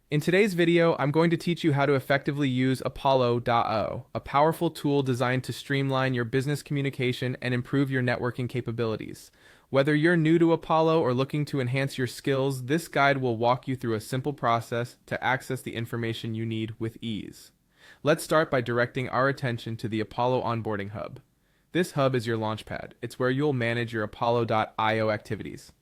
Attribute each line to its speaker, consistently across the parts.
Speaker 1: In today's video, I'm going to teach you how to effectively use Apollo.io, a powerful tool designed to streamline your business communication and improve your networking capabilities. Whether you're new to Apollo or looking to enhance your skills, this guide will walk you through a simple process to access the information you need with ease. Let's start by directing our attention to the Apollo Onboarding Hub. This hub is your launchpad. It's where you'll manage your Apollo.io activities.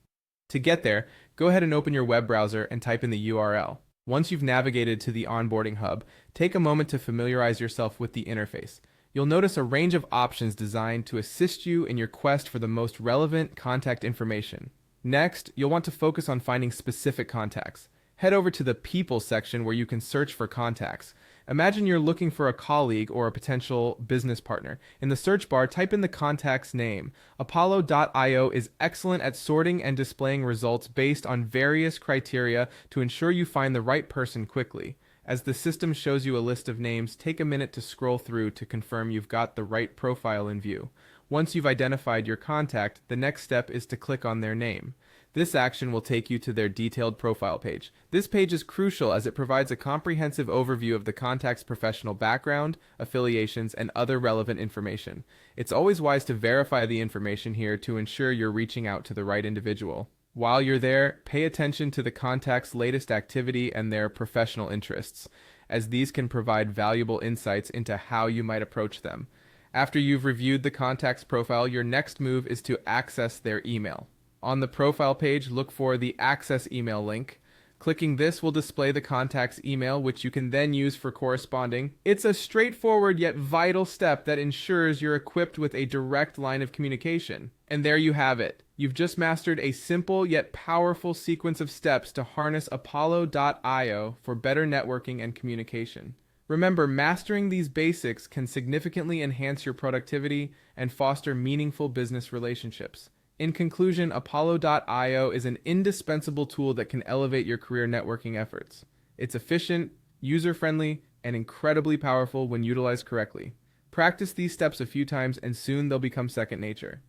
Speaker 1: To get there, go ahead and open your web browser and type in the URL. Once you've navigated to the onboarding hub, take a moment to familiarize yourself with the interface. You'll notice a range of options designed to assist you in your quest for the most relevant contact information. Next, you'll want to focus on finding specific contacts. Head over to the People section where you can search for contacts. Imagine you're looking for a colleague or a potential business partner. In the search bar, type in the contact's name. Apollo.io is excellent at sorting and displaying results based on various criteria to ensure you find the right person quickly. As the system shows you a list of names, take a minute to scroll through to confirm you've got the right profile in view. Once you've identified your contact, the next step is to click on their name. This action will take you to their detailed profile page. This page is crucial as it provides a comprehensive overview of the contact's professional background, affiliations, and other relevant information. It's always wise to verify the information here to ensure you're reaching out to the right individual. While you're there, pay attention to the contact's latest activity and their professional interests, as these can provide valuable insights into how you might approach them. After you've reviewed the contact's profile, your next move is to access their email. On the profile page, look for the Access Email link. Clicking this will display the contact's email, which you can then use for corresponding. It's a straightforward yet vital step that ensures you're equipped with a direct line of communication. And there you have it. You've just mastered a simple yet powerful sequence of steps to harness Apollo.io for better networking and communication. Remember, mastering these basics can significantly enhance your productivity and foster meaningful business relationships. In conclusion, Apollo.io is an indispensable tool that can elevate your career networking efforts. It's efficient, user-friendly, and incredibly powerful when utilized correctly. Practice these steps a few times and soon they'll become second nature.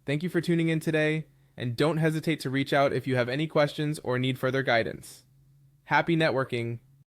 Speaker 1: Thank you for tuning in today, and don't hesitate to reach out if you have any questions or need further guidance. Happy networking!